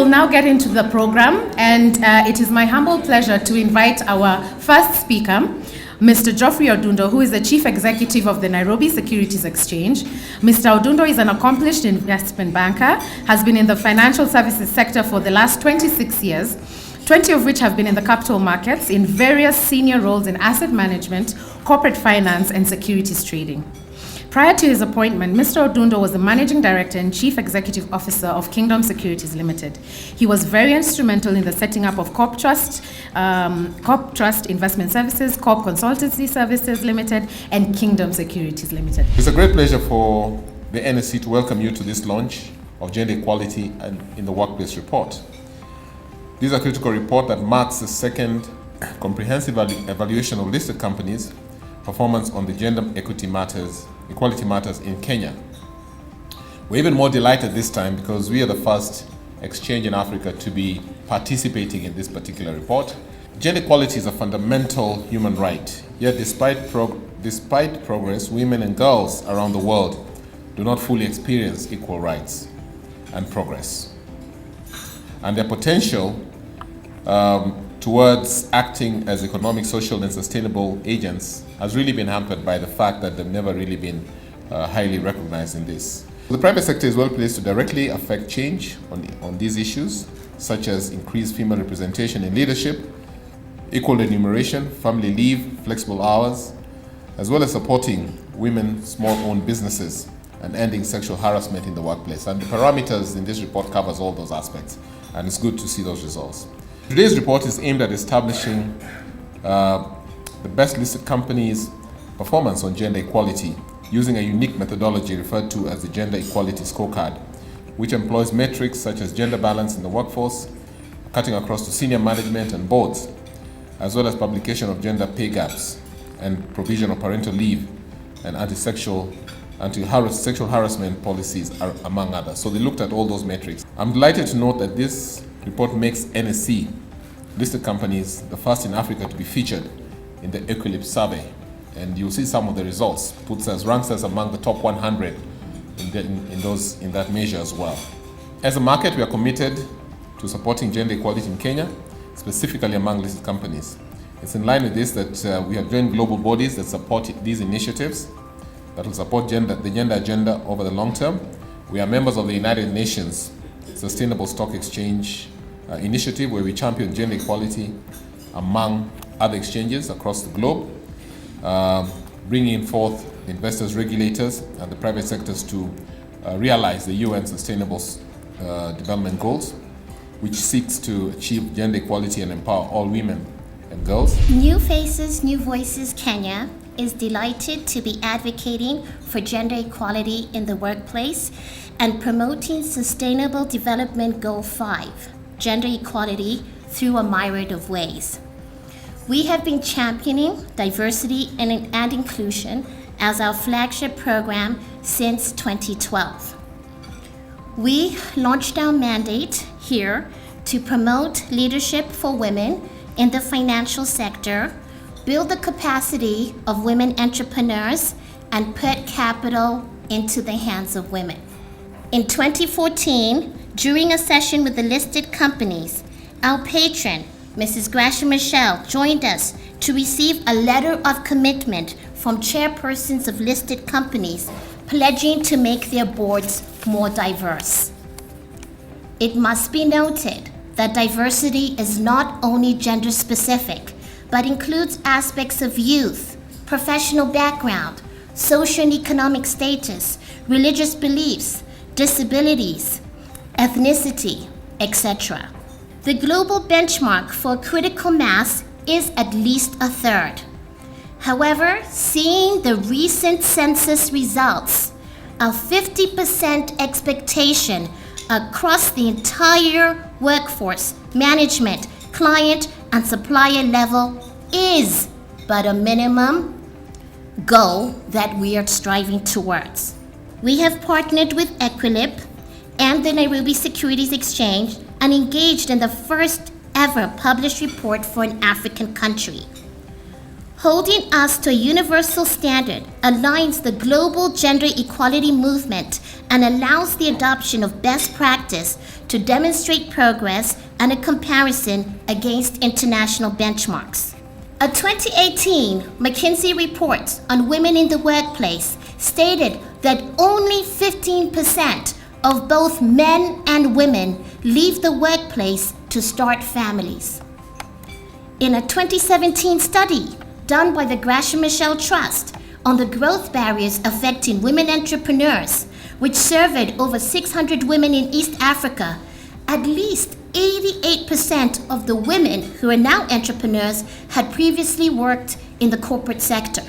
will now get into the program, and it is my humble pleasure to invite our first speaker, Mr. Geoffrey Odundo, who is the Chief Executive of the Nairobi Securities Exchange. Mr. Odundo is an accomplished investment banker, has been in the financial services sector for the last 26 years, 20 of which have been in the capital markets in various senior roles in asset management, corporate finance, and securities trading. Prior to his appointment, Mr. Odundo was the Managing Director and Chief Executive Officer of Kingdom Securities Limited. He was very instrumental in the setting up of Corp Trust Investment Services, Corp Consultancy Services Limited, and Kingdom Securities Limited. It's a great pleasure for the NSE to welcome you to this launch of Gender Equality and in the Workplace report. This is a critical report that marks the second comprehensive evaluation of listed companies' performance on the gender equality matters in Kenya. We're even more delighted this time because we are the first exchange in Africa to be participating in this particular report. Gender equality is a fundamental human right, yet despite progress, women and girls around the world do not fully experience equal rights and progress. And their potential towards acting as economic, social, and sustainable agents has really been hampered by the fact that they've never really been highly recognized in this. The private sector is well placed to directly affect change on these issues, such as increased female representation in leadership, equal remuneration, family leave, flexible hours, as well as supporting women's small-owned businesses and ending sexual harassment in the workplace. And the parameters in this report covers all those aspects, and it's good to see those results. Today's report is aimed at establishing the best listed companies' performance on gender equality using a unique methodology referred to as the Gender Equality Scorecard, which employs metrics such as gender balance in the workforce, cutting across to senior management and boards, as well as publication of gender pay gaps and provision of parental leave and anti-sexual harassment policies, among others. So they looked at all those metrics. I'm delighted to note that this report makes NSE listed companies the first in Africa to be featured in the Equileap survey, and you'll see some of the results. Ranks us among the top 100 in that measure as well. As a market, we are committed to supporting gender equality in Kenya, specifically among listed companies. It's in line with this that we have joined global bodies that support these initiatives that will support the gender agenda over the long term. We are members of the United Nations Sustainable Stock Exchange initiative, where we champion gender equality among other exchanges across the globe, bringing forth investors, regulators, and the private sectors to realize the UN Sustainable Development Goals, which seeks to achieve gender equality and empower all women and girls. New Faces, New Voices Kenya is delighted to be advocating for gender equality in the workplace and promoting Sustainable Development Goal 5, gender equality, through a myriad of ways. We have been championing diversity and inclusion as our flagship program since 2012. We launched our mandate here to promote leadership for women in the financial sector, build the capacity of women entrepreneurs, and put capital into the hands of women. In 2014, during a session with the listed companies, our patron, Mrs. Gracia Michelle, joined us to receive a letter of commitment from chairpersons of listed companies pledging to make their boards more diverse. It must be noted that diversity is not only gender specific, but includes aspects of youth, professional background, social and economic status, religious beliefs, disabilities, ethnicity, etc. The global benchmark for critical mass is at least a third. However, seeing the recent census results, a 50% expectation across the entire workforce, management, client, and supplier level is but a minimum goal that we are striving towards. We have partnered with Equileap and the Nairobi Securities Exchange and engaged in the first ever published report for an African country. Holding us to a universal standard aligns the global gender equality movement and allows the adoption of best practice to demonstrate progress and a comparison against international benchmarks. A 2018 McKinsey report on women in the workplace stated that only 15% of both men and women leave the workplace to start families. In a 2017 study done by the Gresham Michelle Trust on the growth barriers affecting women entrepreneurs, which surveyed over 600 women in East Africa, at least 88% of the women who are now entrepreneurs had previously worked in the corporate sector.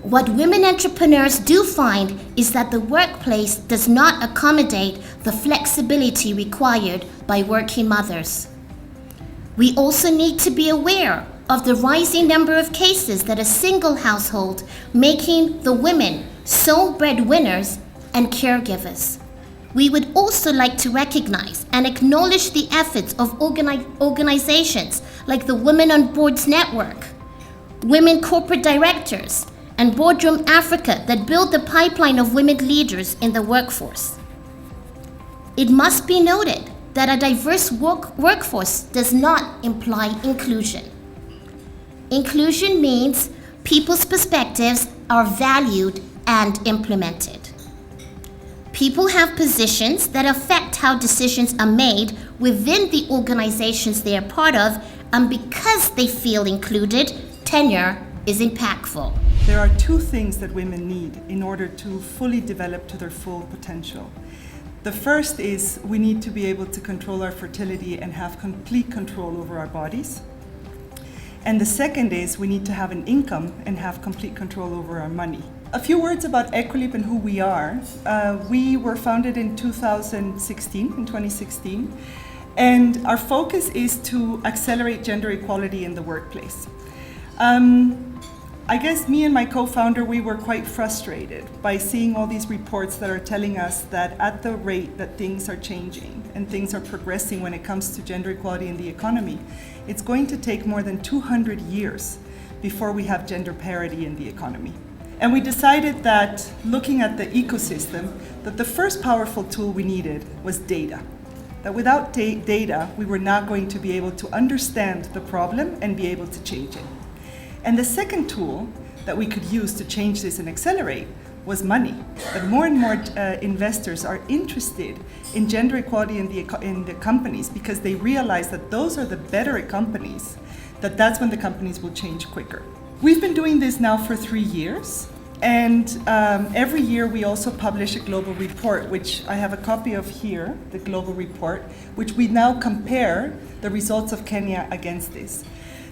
What women entrepreneurs do find is that the workplace does not accommodate the flexibility required by working mothers. We also need to be aware of the rising number of cases that a single household, making the women sole breadwinners and caregivers. We would also like to recognize and acknowledge the efforts of organizations like the Women on Boards Network, Women Corporate Directors, and Boardroom Africa that build the pipeline of women leaders in the workforce. It must be noted that a diverse workforce does not imply inclusion. Inclusion means people's perspectives are valued and implemented. People have positions that affect how decisions are made within the organizations they are part of, and because they feel included, tenure is impactful. There are two things that women need in order to fully develop to their full potential. The first is we need to be able to control our fertility and have complete control over our bodies. And the second is we need to have an income and have complete control over our money. A few words about Equileap and who we are. We were founded in 2016, and our focus is to accelerate gender equality in the workplace. I guess me and my co-founder, we were quite frustrated by seeing all these reports that are telling us that at the rate that things are changing and things are progressing when it comes to gender equality in the economy, it's going to take more than 200 years before we have gender parity in the economy. And we decided that looking at the ecosystem, that the first powerful tool we needed was data. That without data, we were not going to be able to understand the problem and be able to change it. And the second tool that we could use to change this and accelerate was money. That more and more investors are interested in gender equality in the companies because they realize that those are the better companies, that's when the companies will change quicker. We've been doing this now for 3 years, and every year we also publish a global report, which I have a copy of here, the global report, which we now compare the results of Kenya against this.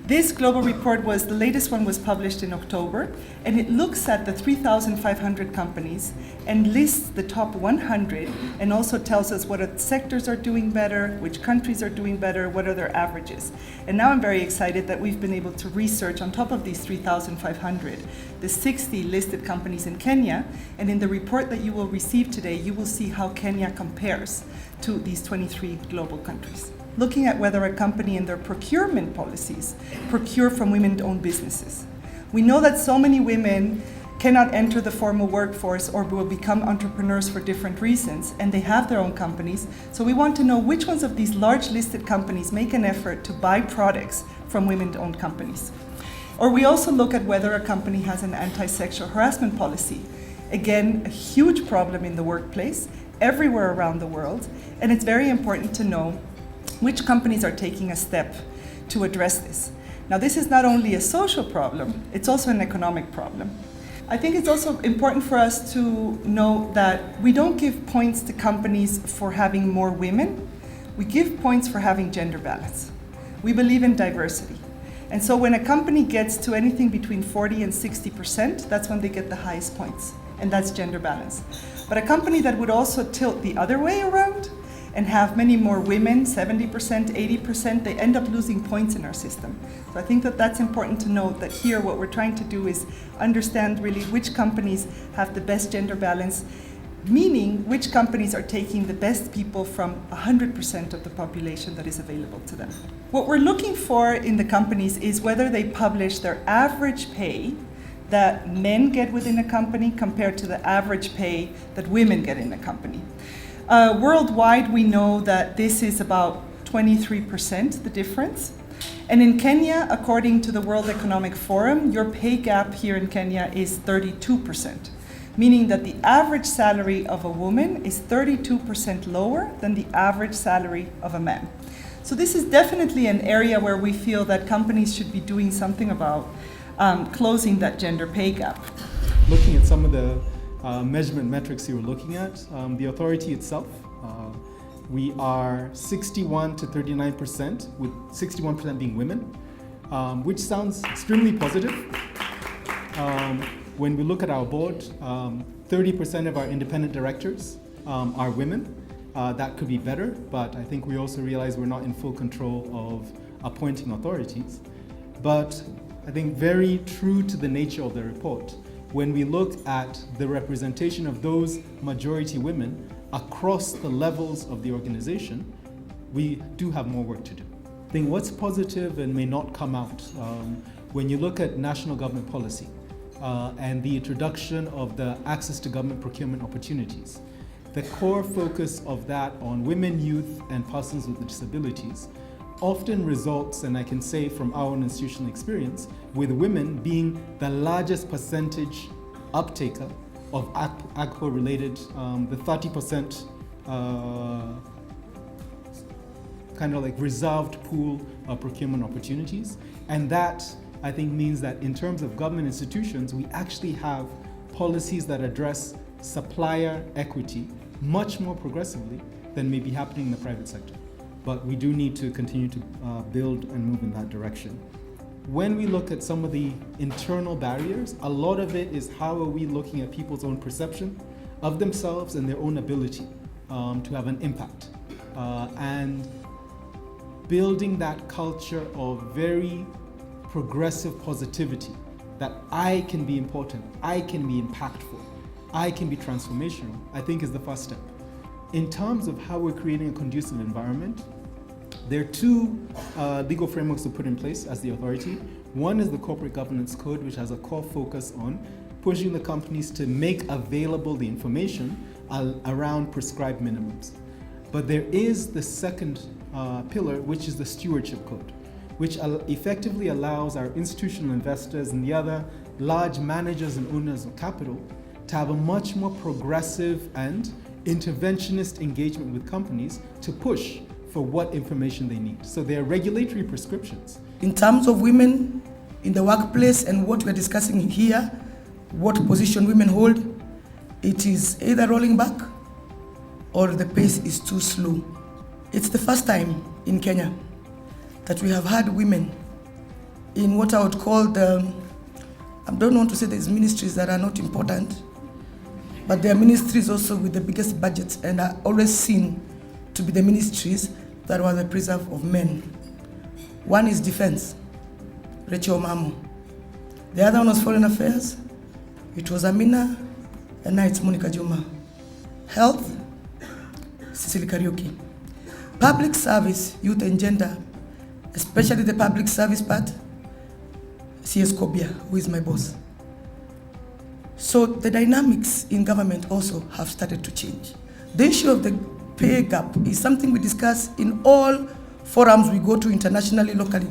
This global report the latest one was published in October, and it looks at the 3,500 companies and lists the top 100 and also tells us what sectors are doing better, which countries are doing better, what are their averages. And now I'm very excited that we've been able to research on top of these 3,500, the 60 listed companies in Kenya, and in the report that you will receive today, you will see how Kenya compares to these 23 global countries. Looking at whether a company in their procurement policies procure from women-owned businesses. We know that so many women cannot enter the formal workforce or will become entrepreneurs for different reasons, and they have their own companies. So we want to know which ones of these large listed companies make an effort to buy products from women-owned companies. Or we also look at whether a company has an anti-sexual harassment policy. Again, a huge problem in the workplace, everywhere around the world, and it's very important to know which companies are taking a step to address this. Now, this is not only a social problem, it's also an economic problem. I think it's also important for us to know that we don't give points to companies for having more women, we give points for having gender balance. We believe in diversity. And so when a company gets to anything between 40 and 60%, that's when they get the highest points, and that's gender balance. But a company that would also tilt the other way around and have many more women, 70%, 80%, they end up losing points in our system. So I think that that's important to note, that here what we're trying to do is understand really which companies have the best gender balance meaning which companies are taking the best people from 100% of the population that is available to them. What we're looking for in the companies is whether they publish their average pay that men get within a company compared to the average pay that women get in a company. Worldwide, we know that this is about 23%, the difference. And in Kenya, according to the World Economic Forum, your pay gap here in Kenya is 32%, meaning that the average salary of a woman is 32% lower than the average salary of a man. So this is definitely an area where we feel that companies should be doing something about closing that gender pay gap. Looking at some of the measurement metrics you were looking at, the authority itself, we are 61 to 39%, with 61% being women, which sounds extremely positive. When we look at our board, 30% of our independent directors are women. That could be better, but I think we also realize we're not in full control of appointing authorities. But I think very true to the nature of the report, when we looked at the representation of those majority women across the levels of the organization, we do have more work to do. I think what's positive and may not come out, when you look at national government policy and the introduction of the access to government procurement opportunities, the core focus of that on women, youth, and persons with disabilities often results, and I can say from our own institutional experience, with women being the largest percentage uptaker of AGPO-related, the 30% kind of like reserved pool of procurement opportunities. And that, I think, means that in terms of government institutions, we actually have policies that address supplier equity much more progressively than may be happening in the private sector. But we do need to continue to build and move in that direction. When we look at some of the internal barriers, a lot of it is how are we looking at people's own perception of themselves and their own ability to have an impact. And building that culture of very progressive positivity, that I can be important, I can be impactful, I can be transformational, I think is the first step. In terms of how we're creating a conducive environment, there are two legal frameworks to put in place as the authority. One is the Corporate Governance Code, which has a core focus on pushing the companies to make available the information around prescribed minimums. But there is the second pillar, which is the Stewardship Code, which effectively allows our institutional investors and the other large managers and owners of capital to have a much more progressive and interventionist engagement with companies to push for what information they need. So there are regulatory prescriptions. In terms of women in the workplace and what we're discussing here, what position women hold, it is either rolling back or the pace is too slow. It's the first time in Kenya that we have had women in what I would call the, I don't want to say there's ministries that are not important, but there are ministries also with the biggest budgets and are always seen to be the ministries that were the preserve of men. One is defense, Rachel Mamo. The other one was foreign affairs. It was Amina, and now it's Monica Juma. Health, Cecily Kariuki. Public service, youth and gender, especially the public service part, CS Kobia, who is my boss. So the dynamics in government also have started to change. The issue of the pay gap is something we discuss in all forums we go to internationally, locally,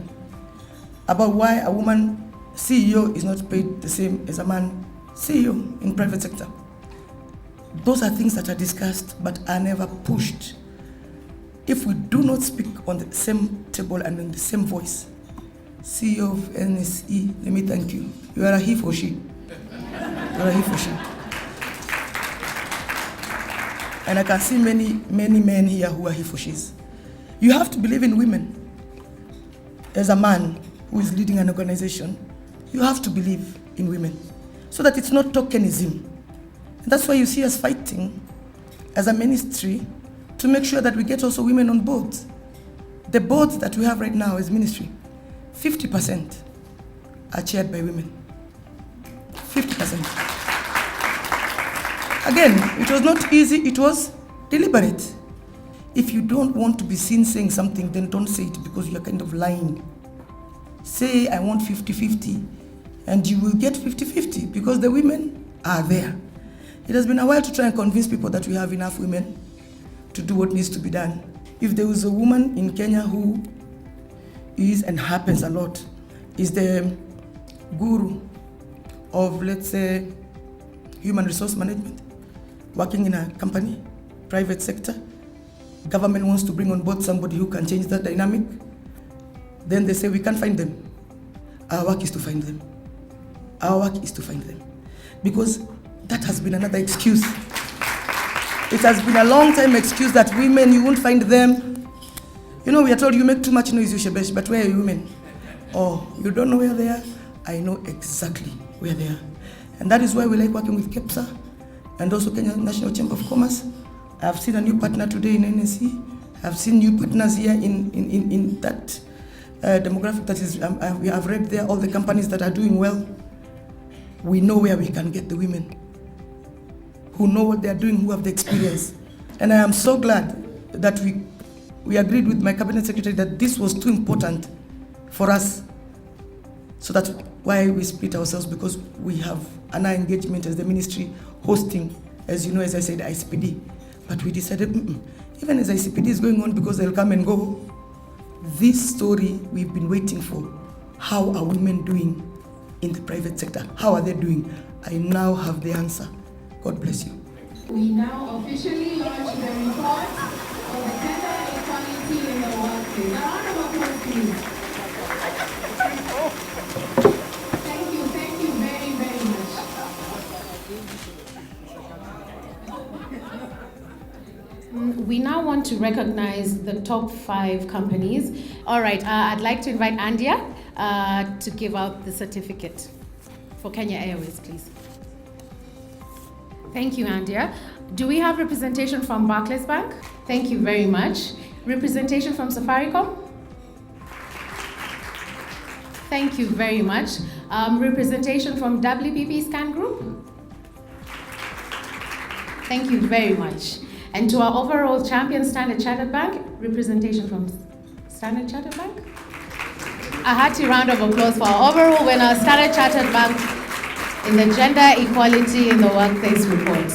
about why a woman CEO is not paid the same as a man CEO in private sector. Those are things that are discussed but are never pushed. If we do not speak on the same table and in the same voice, CEO of NSE, let me thank you. You are a he for she. You are a he for she. And I can see many men here who are he for she's. You have to believe in women. As a man who is leading an organization, you have to believe in women so that it's not tokenism. And that's why you see us fighting as a ministry to make sure that we get also women on boards. The boards that we have right now as ministry, 50% are chaired by women. 50%. Again, it was not easy, it was deliberate. If you don't want to be seen saying something, then don't say it because you're kind of lying. Say, I want 50-50, and you will get 50-50 because the women are there. It has been a while to try and convince people that we have enough women to do what needs to be done. If there was a woman in Kenya who is, and happens a lot, is the guru of, let's say, human resource management, working in a company, private sector, government wants to bring on board somebody who can change that dynamic, then they say we can't find them. Our work is to find them. Our work is to find them. Because that has been another excuse. It has been a long time excuse that women, you won't find them. You know, we are told you make too much noise, Yushebesh, but where are you women? Oh, you don't know where they are? I know exactly where they are. And that is why we like working with KEPSA and also Kenya National Chamber of Commerce. I've seen a new partner today in NSE. I've seen new partners here in that demographic that is, we have read there all the companies that are doing well. We know where we can get the women who know what they are doing, who have the experience. And I am so glad that we agreed with my cabinet secretary that this was too important for us. So that's why we split ourselves, because we have an engagement as the ministry hosting, as you know, as I said, ICPD. But we decided, even as ICPD is going on, because they'll come and go, this story we've been waiting for. How are women doing in the private sector? How are they doing? I now have the answer. God bless you. We now officially launch the report on the gender equality in the workplace. A round of applause, please. Thank you very, very much. We now want to recognize the top 5 companies. All right, I'd like to invite Andia to give out the certificate for Kenya Airways, please. Thank you, Andia. Do we have representation from Barclays Bank? Thank you very much. Representation from Safaricom? Thank you very much. Representation from WPP Scan Group? Thank you very much. And to our overall champion, Standard Chartered Bank, representation from Standard Chartered Bank? A hearty round of applause for our overall winner, Standard Chartered Bank, in the Gender Equality in the Workplace report.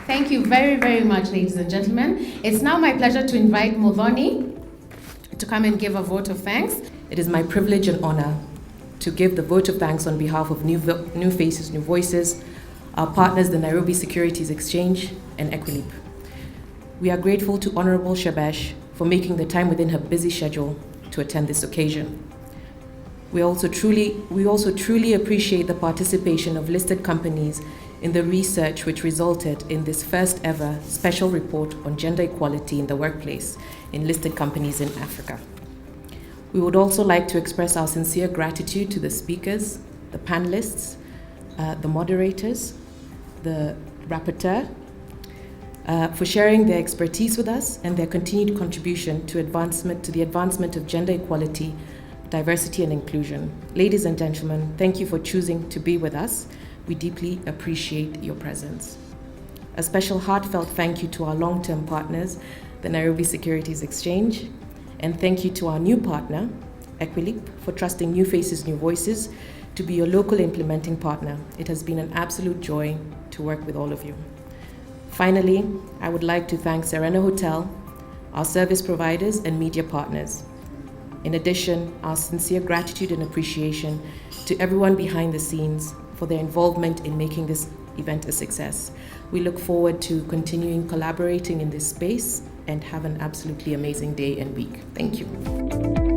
Thank you very, very much, ladies and gentlemen. It's now my pleasure to invite Muthoni to come and give a vote of thanks. It is my privilege and honor to give the vote of thanks on behalf of New Faces, New Voices, our partners, the Nairobi Securities Exchange and Equileap. We are grateful to Honorable Shebesh for making the time within her busy schedule to attend this occasion. We also truly appreciate the participation of listed companies in the research which resulted in this first ever special report on gender equality in the workplace in listed companies in Africa. We would also like to express our sincere gratitude to the speakers, the panelists, the moderators, the rapporteur, for sharing their expertise with us and their continued contribution to the advancement of gender equality, diversity and inclusion. Ladies and gentlemen, thank you for choosing to be with us. We deeply appreciate your presence. A special heartfelt thank you to our long-term partners, the Nairobi Securities Exchange, and thank you to our new partner, Equileap, for trusting New Faces, New Voices to be your local implementing partner. It has been an absolute joy to work with all of you. Finally, I would like to thank Serena Hotel, our service providers and media partners. In addition, our sincere gratitude and appreciation to everyone behind the scenes for their involvement in making this event a success. We look forward to continuing collaborating in this space and have an absolutely amazing day and week. Thank you.